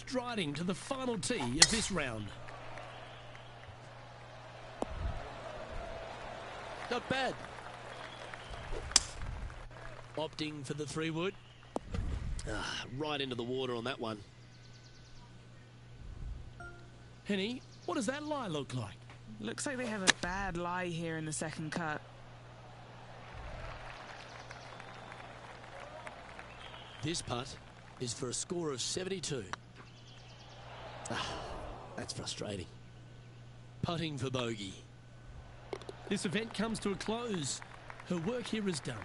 striding to the final tee of this round. Not bad. Opting for the 3-wood. Right into the water on that one. Henny, what does that lie look like? Looks like they have a bad lie here in the second cut. This putt is for a score of 72. That's frustrating. Putting for bogey. This event comes to a close. Her work here is done.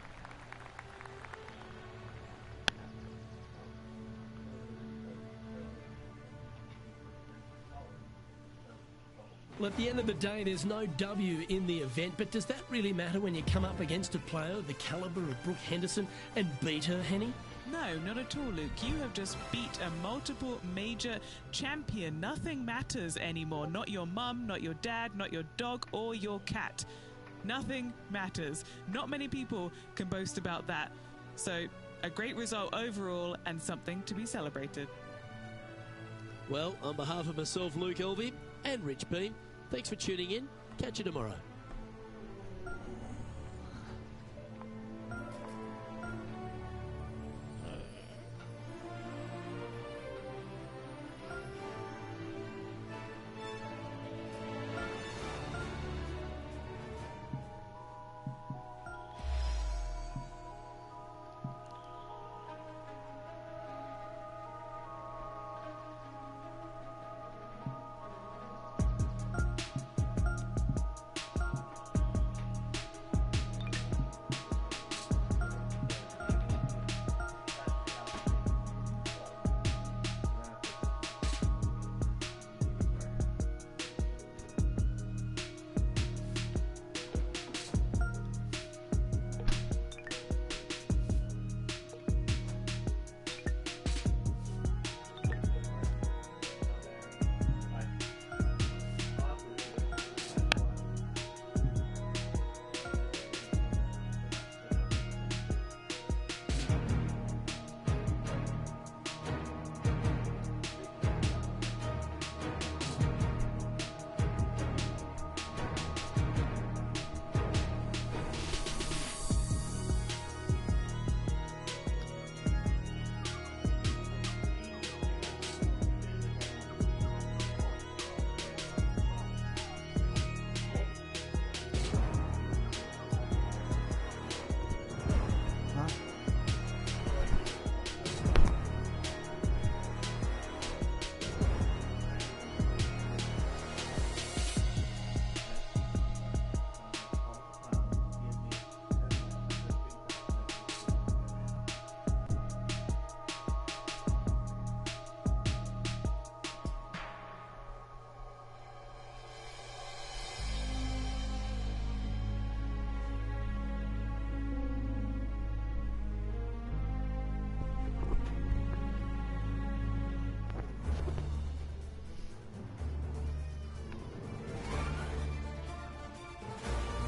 Well, at the end of the day, there's no W in the event, but does that really matter when you come up against a player of the calibre of Brooke Henderson and beat her, Henny? No, not at all, Luke. You have just beat a multiple major champion. Nothing matters anymore. Not your mum, not your dad, not your dog or your cat. Nothing matters. Not many people can boast about that. So, a great result overall and something to be celebrated. Well, on behalf of myself, Luke Elvey, and Rich Beam, thanks for tuning in. Catch you tomorrow.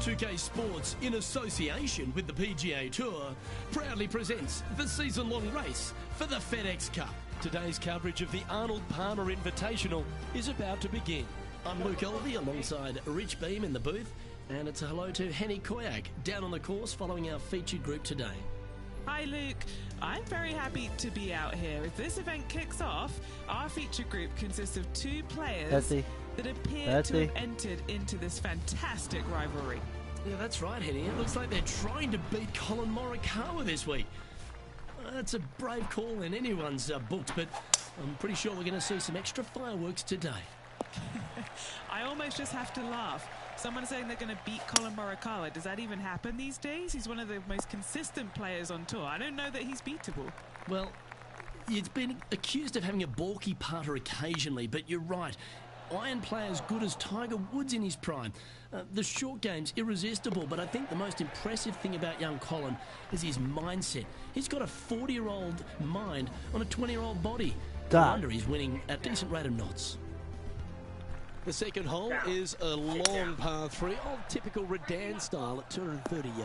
UK Sports, in association with the PGA Tour, proudly presents the season-long race for the FedEx Cup. Today's coverage of the Arnold Palmer Invitational is about to begin. I'm Luke Elvey alongside Rich Beam in the booth, and it's a hello to Henny Koyak down on the course following our featured group today. Hi Luke, I'm very happy to be out here. As this event kicks off, our feature group consists of two players that appear to have entered into this fantastic rivalry. Yeah, that's right, Henny. It looks like they're trying to beat Colin Morikawa this week. That's a brave call in anyone's books, but I'm pretty sure we're going to see some extra fireworks today. I almost just have to laugh. Someone saying they're going to beat Colin Morikawa. Does that even happen these days? He's one of the most consistent players on tour. I don't know that he's beatable. Well, he's been accused of having a balky putter occasionally, but you're right. Iron player as good as Tiger Woods in his prime. The short game's irresistible, but I think the most impressive thing about young Colin is his mindset. He's got a 40-year-old mind on a 20-year-old body. No wonder he's winning at a decent rate of knots. The second hole is a long par 3, old typical Redan style at 230 yards.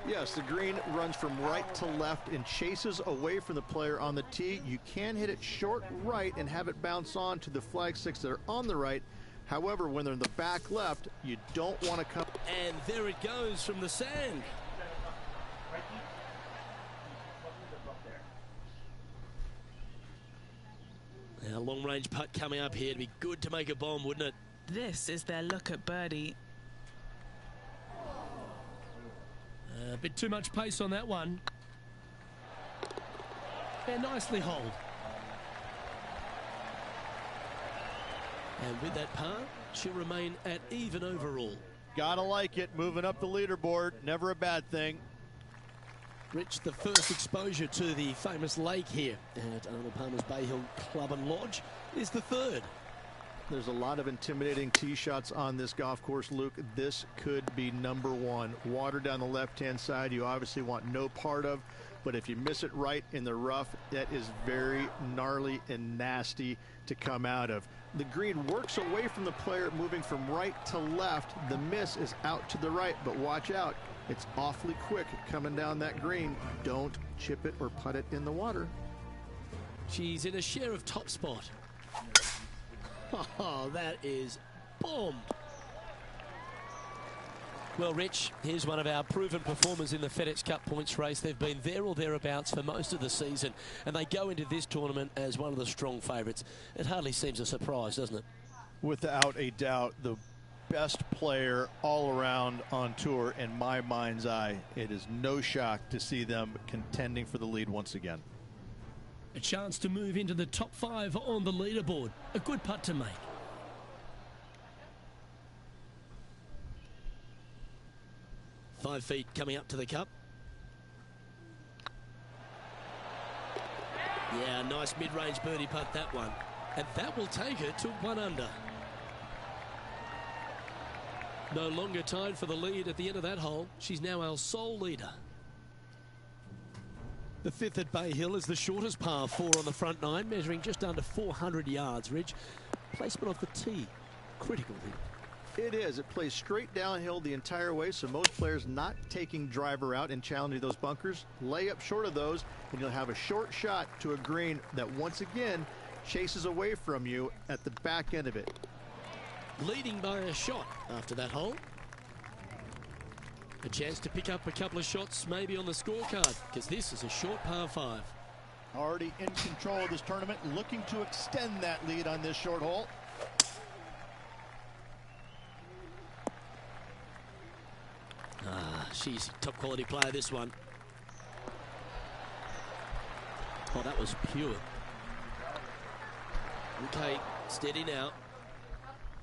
Yes, the green runs from right to left and chases away from the player on the tee. You can hit it short right and have it bounce on to the flag sticks that are on the right. However, when they're in the back left, you don't want to come. And there it goes from the sand. Now, long-range putt coming up here. It'd be good to make a bomb, wouldn't it? This is their look at birdie. A bit too much pace on that one. And nicely holed. And with that par, she'll remain at even overall. Gotta like it, moving up the leaderboard, never a bad thing. Rich, the first exposure to the famous lake here at Arnold Palmer's Bay Hill Club and Lodge is the third. There's a lot of intimidating tee shots on this golf course, Luke. This could be number one. Water down the left-hand side, you obviously want no part of, but if you miss it right in the rough, that is very gnarly and nasty to come out of. The green works away from the player, moving from right to left. The miss is out to the right, but watch out. It's awfully quick coming down that green. Don't chip it or putt it in the water. She's in a share of top spot. Oh, that is bombed. Well, Rich, here's one of our proven performers in the FedEx Cup points race. They've been there or thereabouts for most of the season, and they go into this tournament as one of the strong favourites. It hardly seems a surprise, doesn't it? Without a doubt, the best player all around on tour in my mind's eye. It is no shock to see them contending for the lead once again. A chance to move into the top 5 on the leaderboard. A good putt to make. Five feet coming up to the cup. Yeah, nice mid-range birdie putt, that one. And that will take her to 1 under. No longer tied for the lead at the end of that hole. She's now our sole leader. The 5th at Bay Hill is the shortest par 4 on the front 9, measuring just under 400 yards. Ridge, placement off the tee, critical here. It is. It plays straight downhill the entire way, so most players not taking driver out and challenging those bunkers. Lay up short of those, and you'll have a short shot to a green that once again chases away from you at the back end of it. Leading by a shot after that hole. A chance to pick up a couple of shots maybe on the scorecard, because this is a short par 5. Already in control of this tournament, looking to extend that lead on this short hole. She's a top quality player, this one. Oh, that was pure. Okay, steady now.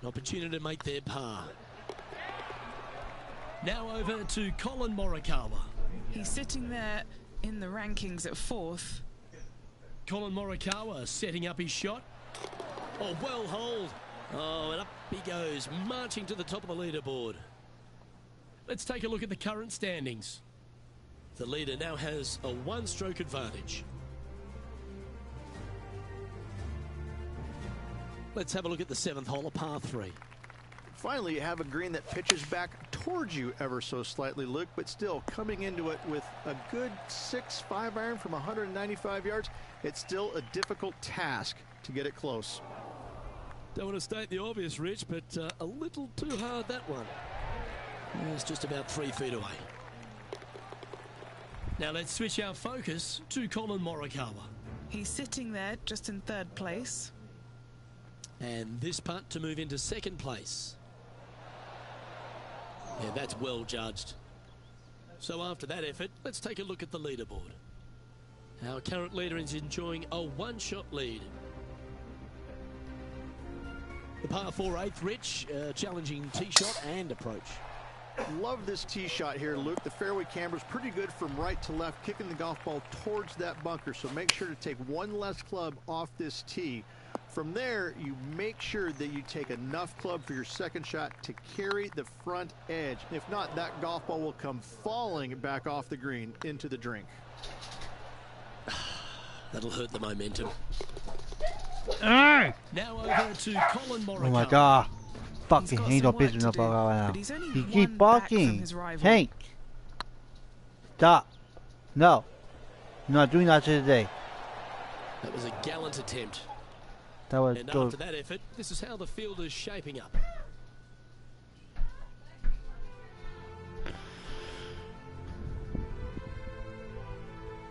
An opportunity to make their par. Now over to Colin Morikawa. He's sitting there in the rankings at 4th. Colin Morikawa setting up his shot. Oh, well holed. Oh, and up he goes, marching to the top of the leaderboard. Let's take a look at the current standings. The leader now has a 1-stroke advantage. Let's have a look at the 7th hole, a par 3. Finally, you have a green that pitches back towards you ever so slightly, Luke, but still coming into it with a good 6-5 iron from 195 yards. It's still a difficult task to get it close. Don't want to state the obvious, Rich, but a little too hard, that one. It's just about 3 feet away. Now let's switch our focus to Colin Morikawa. He's sitting there just in 3rd place. And this putt to move into 2nd place. Yeah, that's well judged. So after that effort, let's take a look at the leaderboard. Our current leader is enjoying a 1-shot lead. The par 4 8th, Rich, challenging tee shot and approach. Love this tee shot here, Luke. The fairway camber is pretty good from right to left, kicking the golf ball towards that bunker. So make sure to take one less club off this tee. From there, you make sure that you take enough club for your 2nd shot to carry the front edge. If not, that golf ball will come falling back off the green into the drink. That'll hurt the momentum. Now over to Colin Morikawa. Oh my god. Fucking He's got hate some of work business to do, about but he's only He one keep back from barking. his rival. Hey. Stop. No. I'm not doing that today. That was a gallant attempt. That was And good. after that effort, this is how the field is shaping up.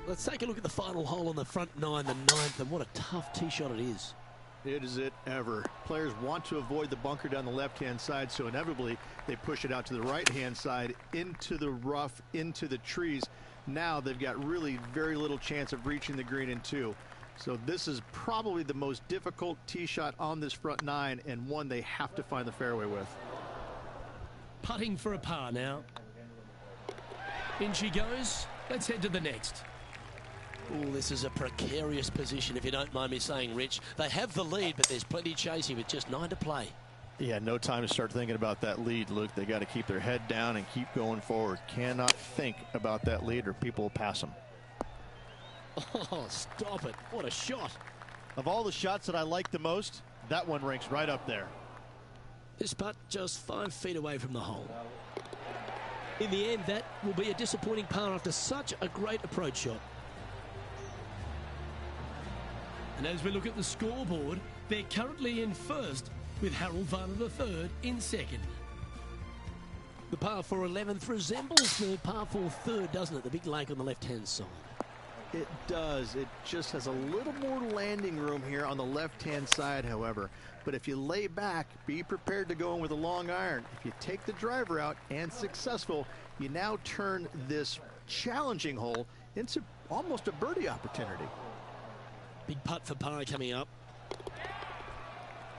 Let's take a look at the final hole on the front nine, the ninth, and what a tough tee shot it is. It is it ever. Players want to avoid the bunker down the left-hand side, so inevitably they push it out to the right-hand side, into the rough, into the trees. Now they've got really very little chance of reaching the green in two. So this is probably the most difficult tee shot on this front nine, and one they have to find the fairway with. Putting for a par now. In she goes. Let's head to the next. Oh, this is a precarious position, if you don't mind me saying, Rich. They have the lead, but there's plenty chasing with just 9 to play. Yeah, no time to start thinking about that lead, Luke. They got to keep their head down and keep going forward. Cannot think about that lead or people will pass them. Oh, stop it. What a shot. Of all the shots that I like the most, that one ranks right up there. This putt just 5 feet away from the hole. In the end, that will be a disappointing par after such a great approach shot. And as we look at the scoreboard, they're currently in first, with Harold Varner III in second. The par 4 11th resembles the par 4 third, doesn't it? The big lake on the left-hand side. It does. It just has a little more landing room here on the left-hand side, however. But if you lay back, be prepared to go in with a long iron. If you take the driver out and successful, you now turn this challenging hole into almost a birdie opportunity. Big putt for par coming up.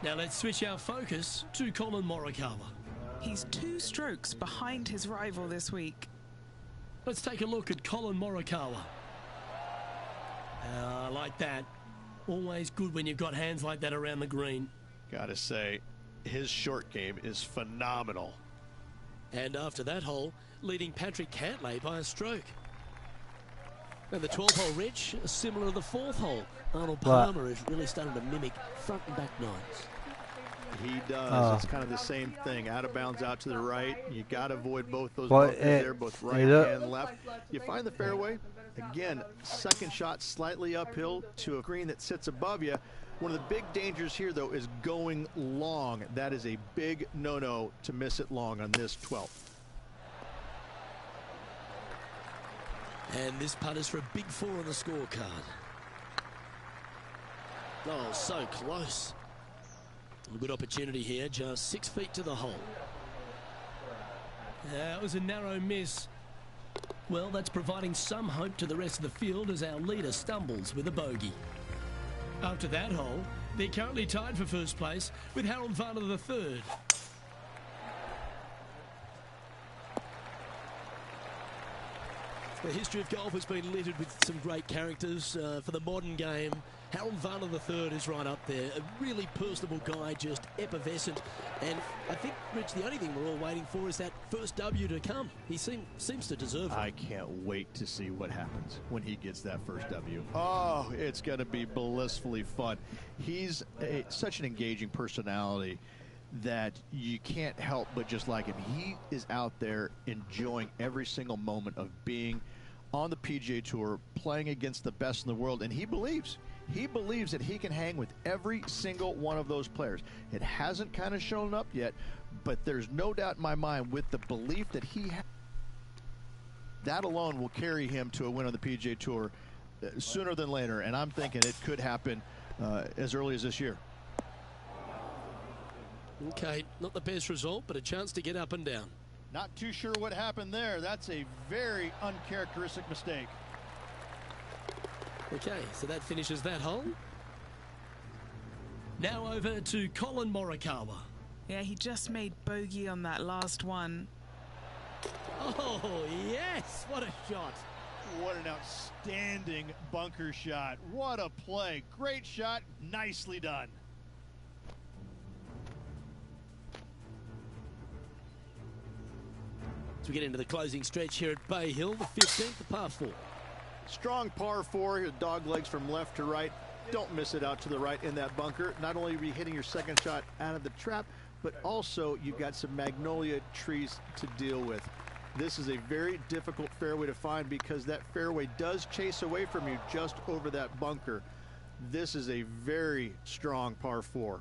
Now let's switch our focus to Colin Morikawa. He's 2 strokes behind his rival this week. Let's take a look at Colin Morikawa. I like that. Always good when you've got hands like that around the green. Gotta say, his short game is phenomenal. And after that hole, leading Patrick Cantlay by a stroke. And the 12th hole, Rich, similar to the 4th hole. Arnold Palmer is really starting to mimic front and back nines. He does. It's kind of the same thing. Out of bounds, out to the right. You got to avoid both those bunkers there, both right and left. You find the fairway. Again, second shot slightly uphill to a green that sits above you. One of the big dangers here, though, is going long. That is a big no-no to miss it long on this 12th. And this putt is for a big 4 on the scorecard. Oh, so close. A good opportunity here, just 6 feet to the hole. That was a narrow miss. Well, that's providing some hope to the rest of the field as our leader stumbles with a bogey. After that hole, they're currently tied for first place with Harold Varner III. The history of golf has been littered with some great characters. For the modern game, Harold Varner III is right up there. A really personable guy, just effervescent. And I think, Rich, the only thing we're all waiting for is that first W to come. He seems to deserve it. I can't wait to see what happens when he gets that first W. Oh, it's going to be blissfully fun. He's such an engaging personality that you can't help but just like him. He is out there enjoying every single moment of being on the PGA Tour, playing against the best in the world, and he believes that he can hang with every single one of those players. It hasn't kind of shown up yet, but there's no doubt in my mind with the belief that he has, that alone will carry him to a win on the PGA Tour sooner than later, and I'm thinking it could happen as early as this year. Okay, not the best result, but a chance to get up and down. Not too sure what happened there. That's a very uncharacteristic mistake. Okay, so that finishes that hole. Now over to Colin Morikawa. Yeah, he just made bogey on that last one. Oh, yes! What a shot. What an outstanding bunker shot. What a play. Great shot. Nicely done. As we get into the closing stretch here at Bay Hill, the 15th, the par 4. Strong par 4, dog legs from left to right. Don't miss it out to the right in that bunker. Not only are you hitting your second shot out of the trap, but also you've got some magnolia trees to deal with. This is a very difficult fairway to find because that fairway does chase away from you just over that bunker. This is a very strong par 4.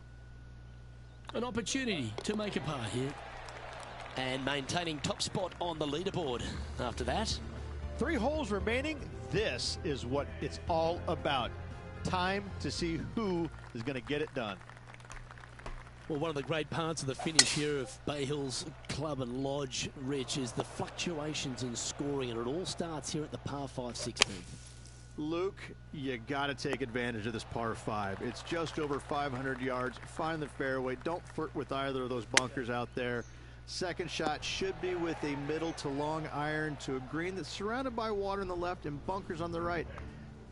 An opportunity to make a par here. And maintaining top spot on the leaderboard after that. 3 holes remaining. This is what it's all about. Time to see who is going to get it done. Well, one of the great parts of the finish here of Bay Hills Club and Lodge, Rich, is the fluctuations in scoring, and it all starts here at the par 5 16. Luke, you got to take advantage of this par 5. It's just over 500 yards. Find the fairway. Don't flirt with either of those bunkers out there. Second shot should be with a middle to long iron to a green that's surrounded by water on the left and bunkers on the right.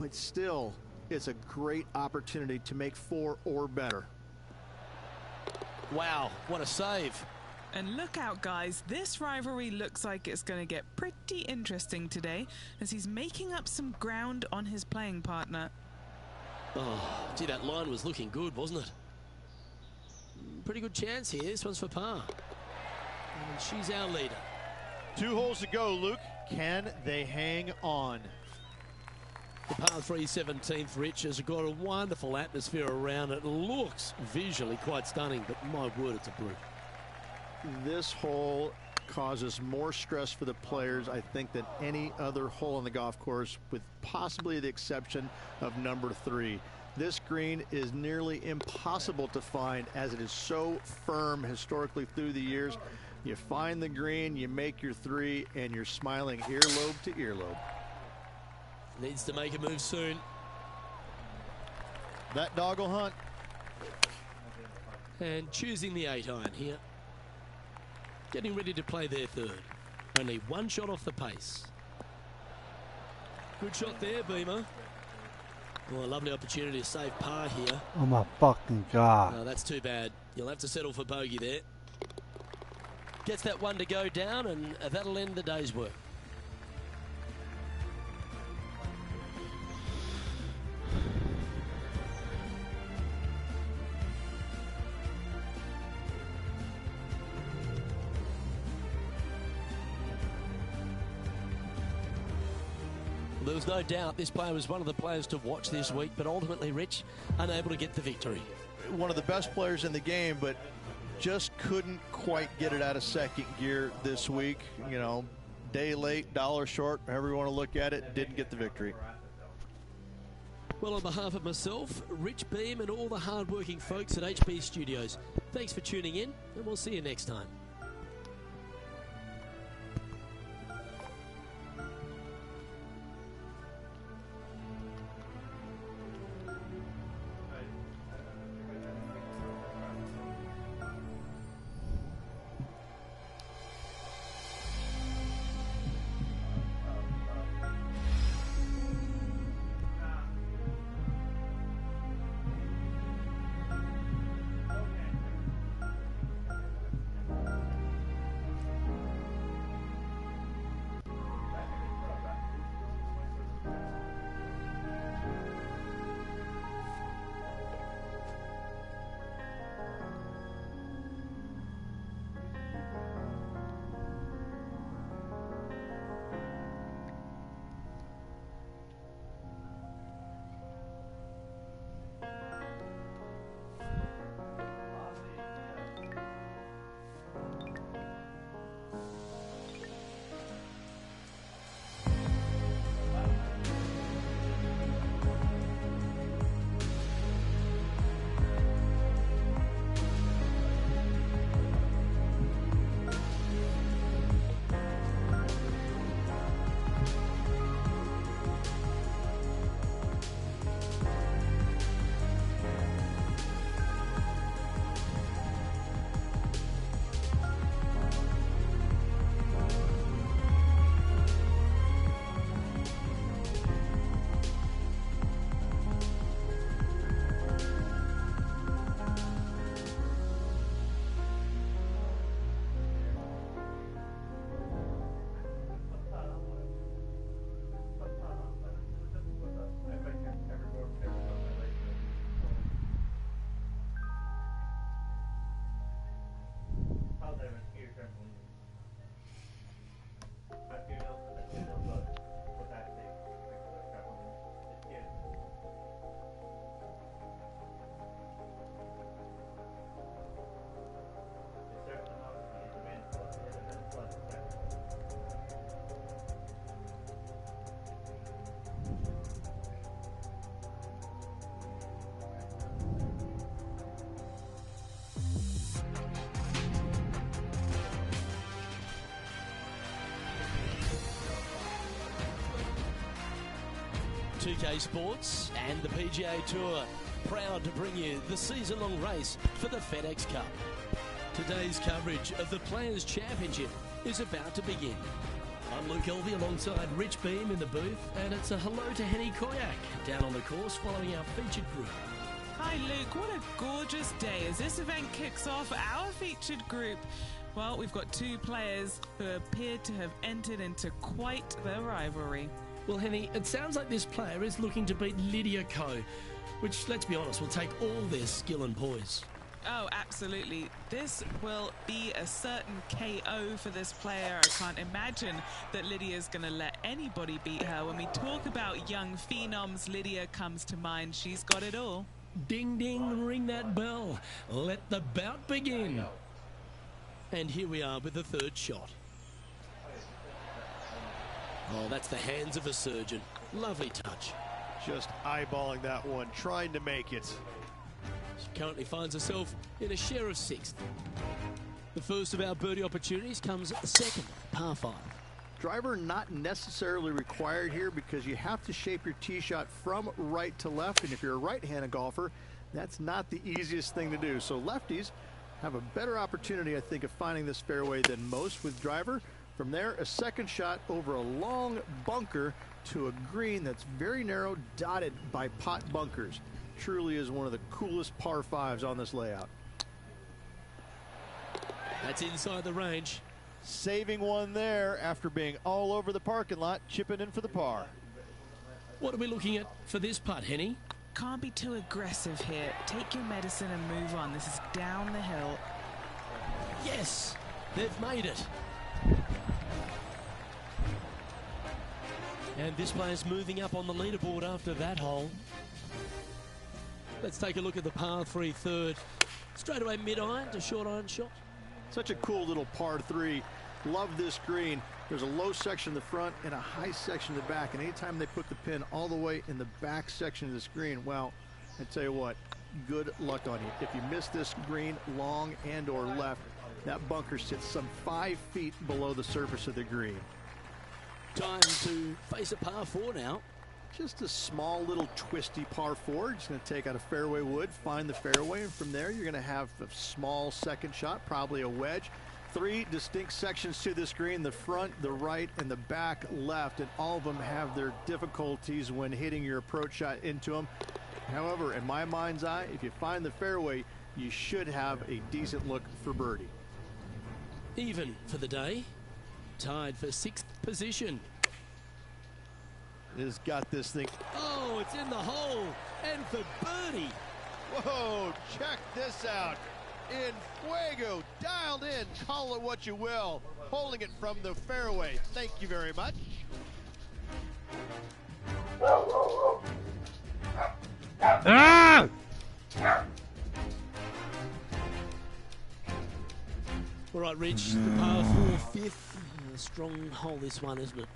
But still, it's a great opportunity to make 4 or better. Wow, what a save. And look out, guys. This rivalry looks like it's going to get pretty interesting today as he's making up some ground on his playing partner. Oh, gee, that line was looking good, wasn't it? Pretty good chance here. This one's for par. And she's our leader. 2 holes to go, Luke. Can they hang on? The par 3 17th, Rich, has got a wonderful atmosphere around it. Looks visually quite stunning, but my word, it's a brute. This hole causes more stress for the players, I think, than any other hole on the golf course, with possibly the exception of number 3. This green is nearly impossible to find as it is so firm historically through the years. You find the green, you make your 3, and you're smiling earlobe to earlobe. Needs to make a move soon. That dog will hunt. And choosing the 8 iron here. Getting ready to play their 3rd. Only 1 shot off the pace. Good shot there, Beamer. Oh, a lovely opportunity to save par here. Oh my fucking God. No, that's too bad. You'll have to settle for bogey there. Gets that 1 to go down, and that'll end the day's work. There was no doubt this player was one of the players to watch this week, but ultimately, Rich, unable to get the victory. One of the best players in the game, but just couldn't quite get it out of second gear this week. You know, day late, dollar short, however you want to look at it, didn't get the victory. Well, on behalf of myself, Rich Beam, and all the hard-working folks at HP Studios, thanks for tuning in, and we'll see you next time. 2K Sports and the PGA Tour, proud to bring you the season-long race for the FedEx Cup. Today's coverage of the Players' Championship is about to begin. I'm Luke Elvey alongside Rich Beam in the booth, and it's a hello to Henny Koyak down on the course following our featured group. Hi Luke, what a gorgeous day as this event kicks off our featured group. Well, we've got two players who appear to have entered into quite the rivalry. Well, Henny, it sounds like this player is looking to beat Lydia Ko, which, let's be honest, will take all their skill and poise. Oh, absolutely. This will be a certain KO for this player. I can't imagine that Lydia's going to let anybody beat her. When we talk about young phenoms, Lydia comes to mind. She's got it all. Ding, ding, ring that bell. Let the bout begin. And here we are with the third shot. Oh, that's the hands of a surgeon. Lovely touch. Just eyeballing that one, trying to make it. She currently finds herself in a share of sixth. The first of our birdie opportunities comes second, par 5. Driver not necessarily required here because you have to shape your tee shot from right to left, and if you're a right-handed golfer, that's not the easiest thing to do. So lefties have a better opportunity, I think, of finding this fairway than most with driver. From there, a second shot over a long bunker to a green that's very narrow, dotted by pot bunkers. Truly is one of the coolest par 5s on this layout. That's inside the range. Saving one there after being all over the parking lot, chipping in for the par. What are we looking at for this putt, Henny? Can't be too aggressive here. Take your medicine and move on. This is down the hill. Yes, they've made it. And this player's moving up on the leaderboard after that hole. Let's take a look at the par 3 third. Straight away mid-iron to short iron shot. Such a cool little par 3. Love this green. There's a low section in the front and a high section in the back. And anytime they put the pin all the way in the back section of this green, well, I tell you what, good luck on you. If you miss this green long and or left, that bunker sits some 5 feet below the surface of the green. Time to face a par 4 now. Just a small little twisty par 4. Just going to take out a fairway wood, find the fairway, and from there you're going to have a small second shot, probably a wedge. 3 distinct sections to this green, the front, the right, and the back left, and all of them have their difficulties when hitting your approach shot into them. However, in my mind's eye, if you find the fairway, you should have a decent look for birdie. Even for the day. Tied for 6th position. It has got this thing. Oh, it's in the hole. And for birdie. Whoa, check this out. In fuego, dialed in, call it what you will. Holding it from the fairway. Thank you very much. Ah! All right, Rich, the par 4 fifth. A strong hole, this one, isn't it?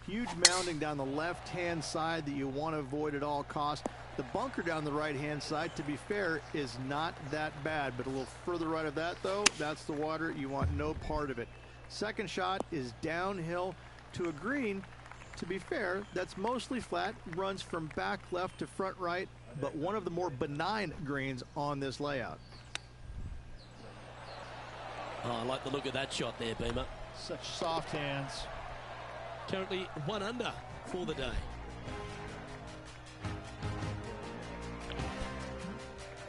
Huge mounding down the left-hand side that you want to avoid at all costs. The bunker down the right-hand side, to be fair, is not that bad, but a little further right of that, though, that's the water. You want no part of it. Second shot is downhill to a green. To be fair, that's mostly flat, runs from back left to front right, but one of the more benign greens on this layout. Oh, I like the look of that shot there, Beamer. Such soft hands. Currently 1 under for the day.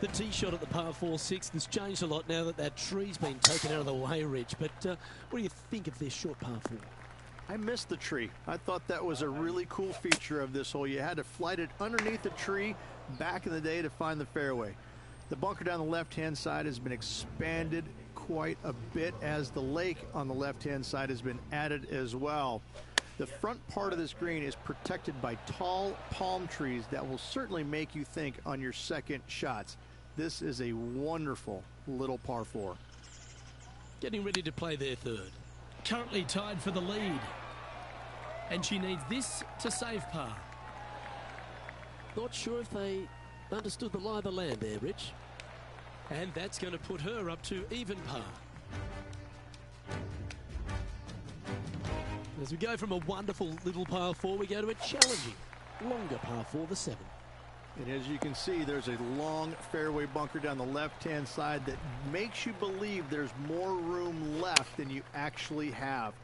The tee shot at the par 4 6th has changed a lot now that that tree's been taken out of the way, Rich. But what do you think of this short par 4? I missed the tree. I thought that was a really cool feature of this hole. You had to flight it underneath the tree back in the day to find the fairway. The bunker down the left-hand side has been expanded quite a bit as the lake on the left-hand side has been added as well. The front part of this green is protected by tall palm trees that will certainly make you think on your second shots. This is a wonderful little par 4. Getting ready to play their third. Currently tied for the lead. And she needs this to save par. Not sure if they understood the lie of the land there, Rich. And that's going to put her up to even par. As we go from a wonderful little par 4, we go to a challenging longer par 4, the 7. And as you can see, there's a long fairway bunker down the left-hand side that makes you believe there's more room left than you actually have.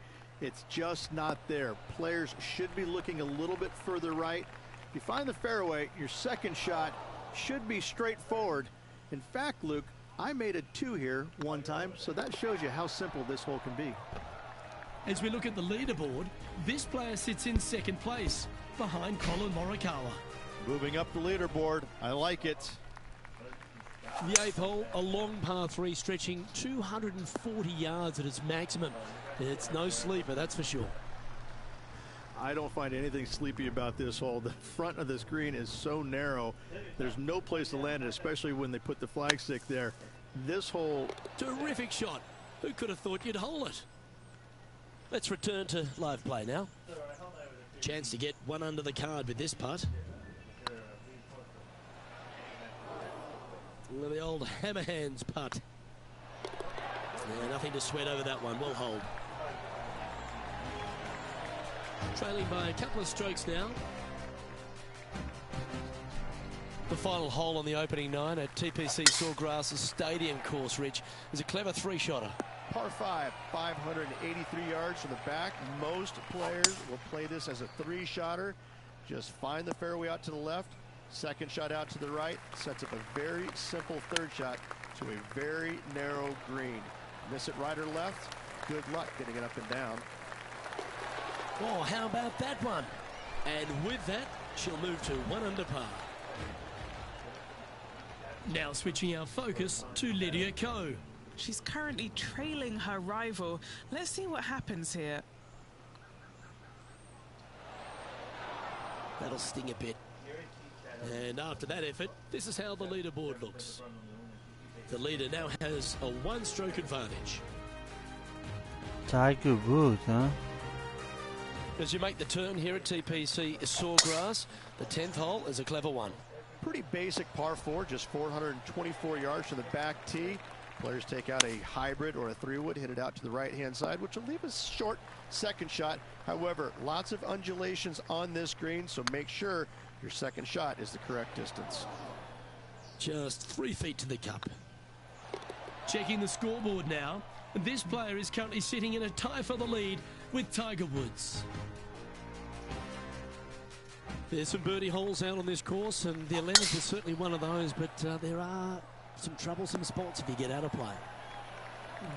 It's just not there. Players should be looking a little bit further right. If you find the fairway, your second shot should be straightforward. In fact, Luke, I made a 2 here one time, so that shows you how simple this hole can be. As we look at the leaderboard, this player sits in second place, behind Colin Morikawa. Moving up the leaderboard. I like it. The 8th hole, a long par 3 stretching 240 yards at its maximum. It's no sleeper, that's for sure. I don't find anything sleepy about this hole. The front of this green is so narrow. There's no place to land it, especially when they put the flagstick there. This hole... Terrific shot. Who could have thought you'd hole it? Let's return to live play now. Chance to get one under the card with this putt. The old hammer hands putt. Yeah, nothing to sweat over that one. Well hold. Trailing by a couple of strokes now. The final hole on the opening 9 at TPC Sawgrass Stadium course, Rich, is a clever 3-shotter. Par 5, 583 yards from the back. Most players will play this as a 3-shotter. Just find the fairway out to the left, second shot out to the right, sets up a very simple third shot to a very narrow green. Miss it right or left, good luck getting it up and down. Oh, how about that one? And with that, she'll move to 1 under par. Now switching our focus to Lydia Ko. She's currently trailing her rival. Let's see what happens here. That'll sting a bit. And after that effort, this is how the leaderboard looks. The leader now has a 1-stroke advantage. Tiger Woods, huh? As you make the turn here at TPC Sawgrass, the 10th hole is a clever one. Pretty basic par 4, just 424 yards from the back tee. Players take out a hybrid or a 3-wood, hit it out to the right-hand side, which will leave a short second shot. However, lots of undulations on this green, so make sure your second shot is the correct distance. Just 3 feet to the cup. Checking the scoreboard now, this player is currently sitting in a tie for the lead with Tiger Woods. There's some birdie holes out on this course, and the 11th is certainly one of those, but there are some troublesome spots if you get out of play.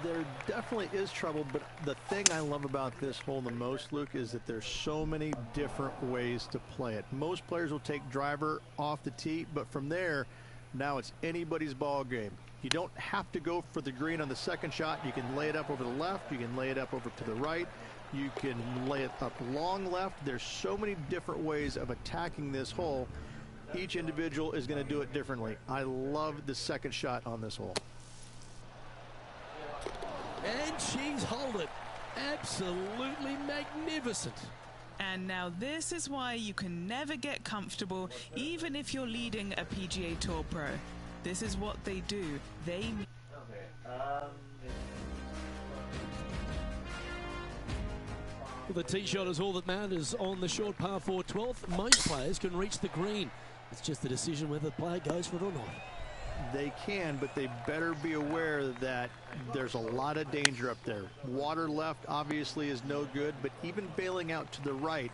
There definitely is trouble, but the thing I love about this hole the most, Luke, is that there's so many different ways to play it. Most players will take driver off the tee, but from there, now it's anybody's ball game. You don't have to go for the green on the second shot. You can lay it up over the left. You can lay it up over to the right. You can lay it up long left. There's so many different ways of attacking this hole. Each individual is going to do it differently. I love the second shot on this hole. And she's holed it. Absolutely magnificent. And now this is why you can never get comfortable, even if you're leading a PGA Tour pro. This is what they do. They... Well, the tee shot is all that matters on the short par 4 12th. Most players can reach the green. It's just the decision whether the player goes for it or not. They can, but they better be aware that there's a lot of danger up there. Water left obviously is no good, but even bailing out to the right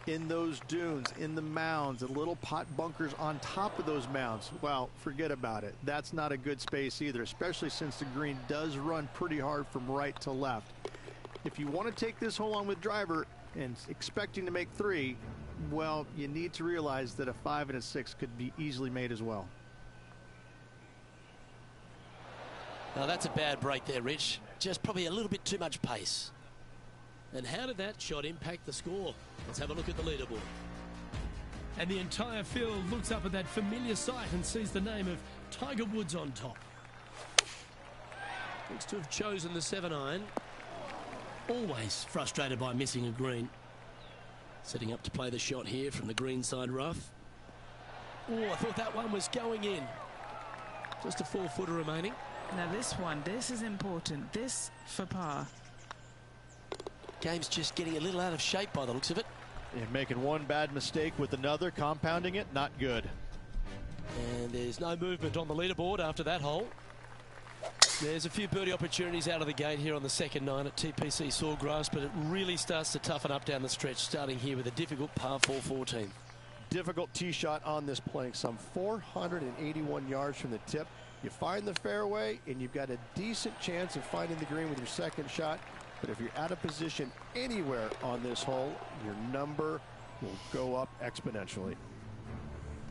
in those dunes, in the mounds, and little pot bunkers on top of those mounds, well, forget about it. That's not a good space either, especially since the green does run pretty hard from right to left. If you want to take this hole on with driver and expecting to make 3, well, you need to realize that a 5 and a 6 could be easily made as well. Now that's a bad break there, Rich. Just probably a little bit too much pace. And how did that shot impact the score? Let's have a look at the leaderboard. And the entire field looks up at that familiar sight and sees the name of Tiger Woods on top. Looks to have chosen the 7-iron. Always frustrated by missing a green. Setting up to play the shot here from the green side rough. Oh, I thought that one was going in. Just a 4-footer remaining. Now this is important. This for par. Game's just getting a little out of shape by the looks of it. And making one bad mistake with another, compounding it, not good. And there's no movement on the leaderboard after that hole. There's a few birdie opportunities out of the gate here on the second 9 at TPC Sawgrass, but it really starts to toughen up down the stretch, starting here with a difficult par 4 14. Difficult tee shot on this playing some 481 yards from the tip. You find the fairway, and you've got a decent chance of finding the green with your second shot. But if you're out of position anywhere on this hole, your number will go up exponentially.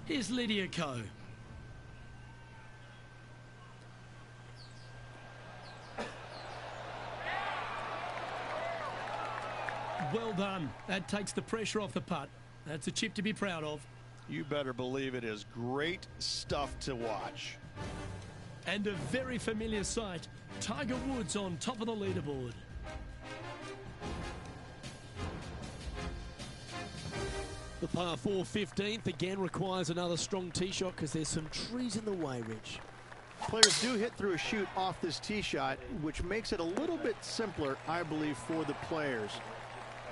Here's Lydia Ko. Well done. That takes the pressure off the putt. That's a chip to be proud of. You better believe it is great stuff to watch. And a very familiar sight. Tiger Woods on top of the leaderboard. The par 4 15th again requires another strong tee shot because there's some trees in the way, Rich. Players do hit through a chute off this tee shot, which makes it a little bit simpler, I believe, for the players.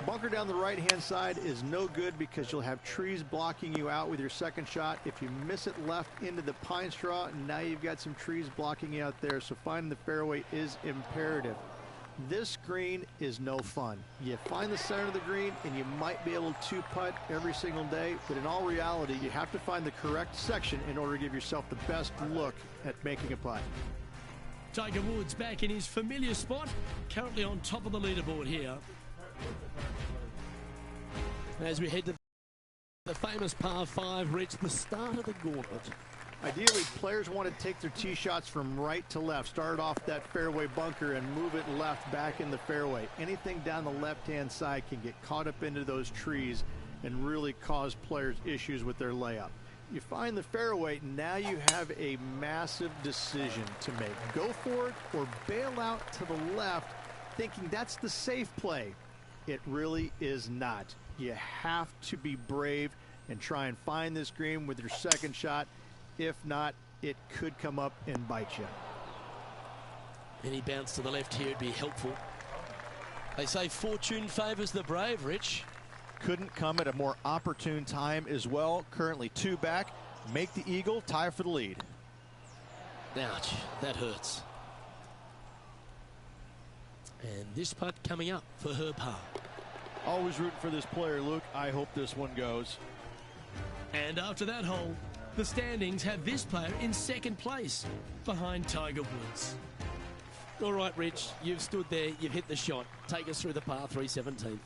Bunker down the right-hand side is no good because you'll have trees blocking you out with your second shot. If you miss it left into the pine straw, now you've got some trees blocking you out there, so finding the fairway is imperative. This green is no fun. You find the center of the green and you might be able to putt every single day, but in all reality, you have to find the correct section in order to give yourself the best look at making a putt. Tiger Woods back in his familiar spot, currently on top of the leaderboard here. As we head to the famous par 5, Rich, the start of the gauntlet. Ideally, players want to take their tee shots from right to left, start off that fairway bunker and move it left back in the fairway. Anything down the left-hand side can get caught up into those trees and really cause players issues with their layup. You find the fairway, now you have a massive decision to make. Go for it or bail out to the left, thinking that's the safe play. It really is not. You have to be brave and try and find this green with your second shot. If not, it could come up and bite you. Any bounce to the left here would be helpful. They say fortune favors the brave, Rich. Couldn't come at a more opportune time as well. Currently 2 back. Make the eagle, tie for the lead. Ouch, that hurts. And this putt coming up for her par. Always rooting for this player, Luke. I hope this one goes. And after that hole, the standings have this player in second place, behind Tiger Woods. All right, Rich, you've stood there, you've hit the shot. Take us through the par 3 17th.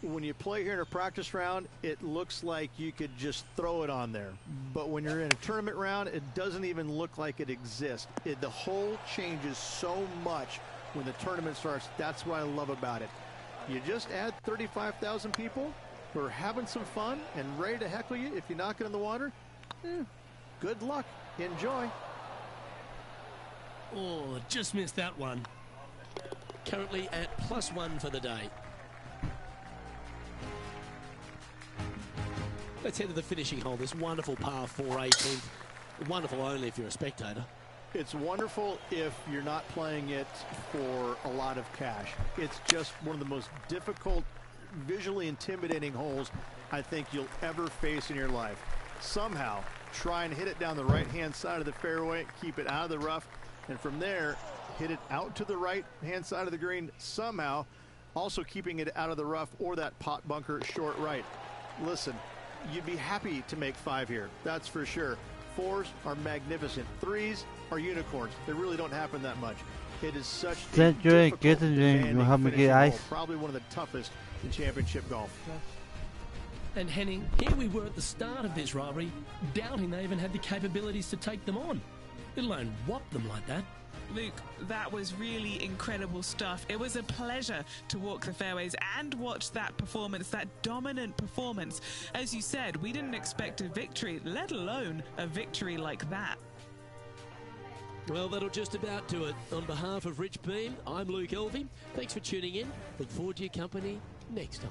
When you play here in a practice round, it looks like you could just throw it on there. But when you're in a tournament round, it doesn't even look like it exists. The hole changes so much when the tournament starts. That's what I love about it. You just add 35,000 people who are having some fun and ready to heckle you if you knock it in the water. Good luck. Enjoy. Oh, just missed that one. Currently at +1 for the day. Let's head to the finishing hole. This wonderful par 4 18th. Wonderful only if you're a spectator. It's wonderful if you're not playing it for a lot of cash. It's just one of the most difficult, visually intimidating holes I think you'll ever face in your life. Somehow, try and hit it down the right-hand side of the fairway, keep it out of the rough, and from there, hit it out to the right-hand side of the green somehow, also keeping it out of the rough or that pot bunker short right. Listen, you'd be happy to make 5 here, that's for sure. 4s are magnificent. 3s are unicorns. They really don't happen that much. It is such a difficult, demanding finishing hole, probably one of the toughest in championship golf. And Henning, here we were at the start of this rivalry, doubting they even had the capabilities to take them on, let alone whop them like that. Luke, that was really incredible stuff. It was a pleasure to walk the fairways and watch that performance, that dominant performance. As you said, we didn't expect a victory, let alone a victory like that. Well, that'll just about do it. On behalf of Rich Beam, I'm Luke Elvey. Thanks for tuning in. Look forward to your company next time.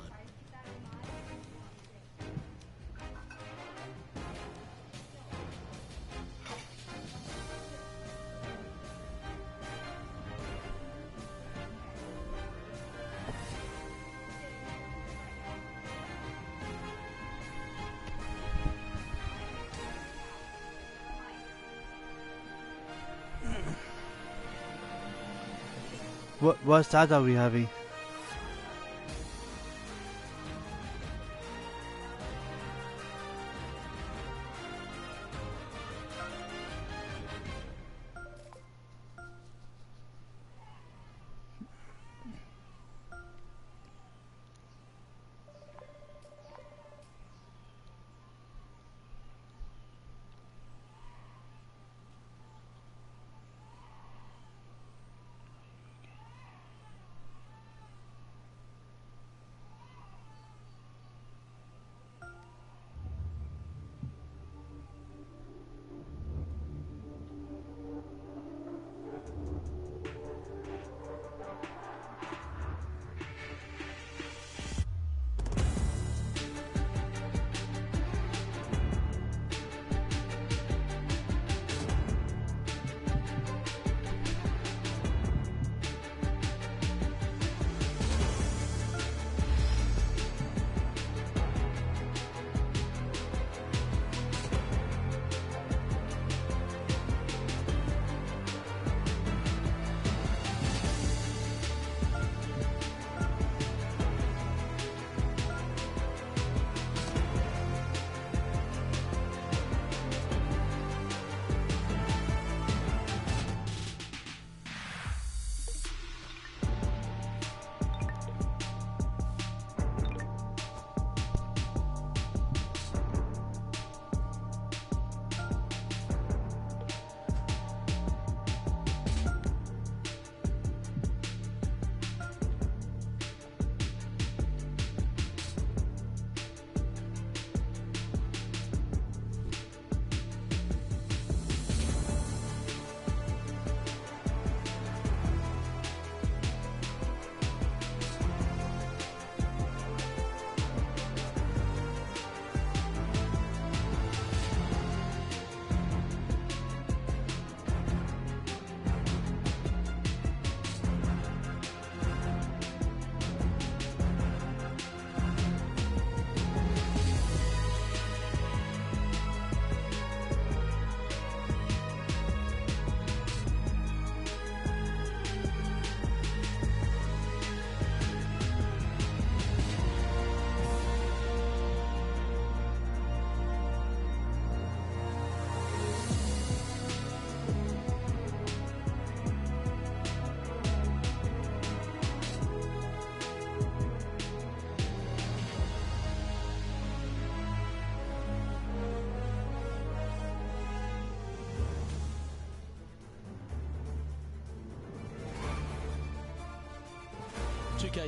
What stats are we having?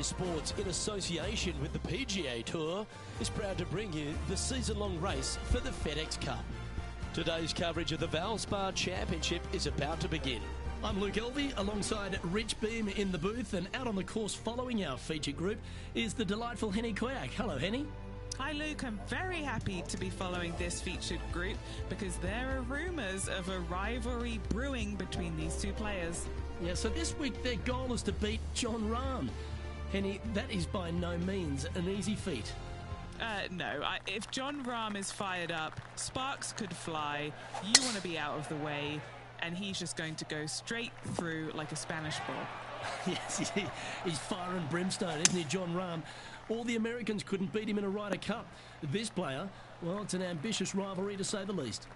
Sports, in association with the PGA Tour, is proud to bring you the season-long race for the FedEx Cup. Today's coverage of the Valspar Championship is about to begin. I'm Luke Elvey, alongside Rich Beam in the booth, and out on the course following our featured group is the delightful Henny Quack. Hello, Henny. Hi Luke, I'm very happy to be following this featured group because there are rumours of a rivalry brewing between these two players. Yeah, so this week their goal is to beat John Rahm. Henny, that is by no means an easy feat. No, if John Rahm is fired up, sparks could fly, you want to be out of the way, and he's just going to go straight through like a Spanish ball. Yes, he's fire and brimstone, isn't he, John Rahm? All the Americans couldn't beat him in a Ryder Cup. This player, well, it's an ambitious rivalry to say the least.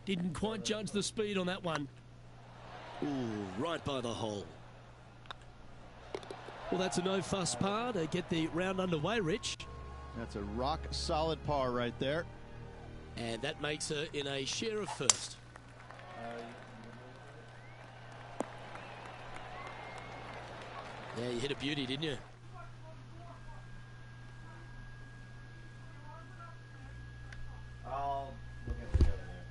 Didn't quite judge the speed on that one. Ooh, right by the hole. Well, that's a no-fuss par to get the round underway, Rich. That's a rock-solid par right there. And that makes her in a share of first. Yeah, you hit a beauty, didn't you? I'll look at the other there.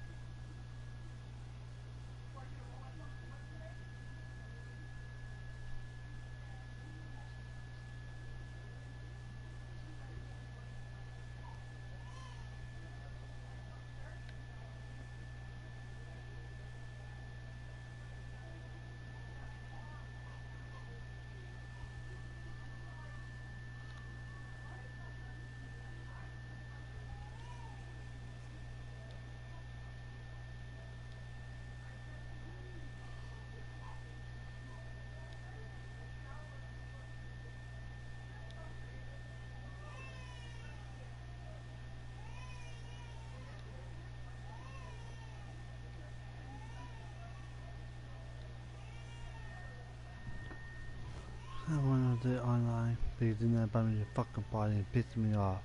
I want to do it online because then everybody fucking party and piss me off.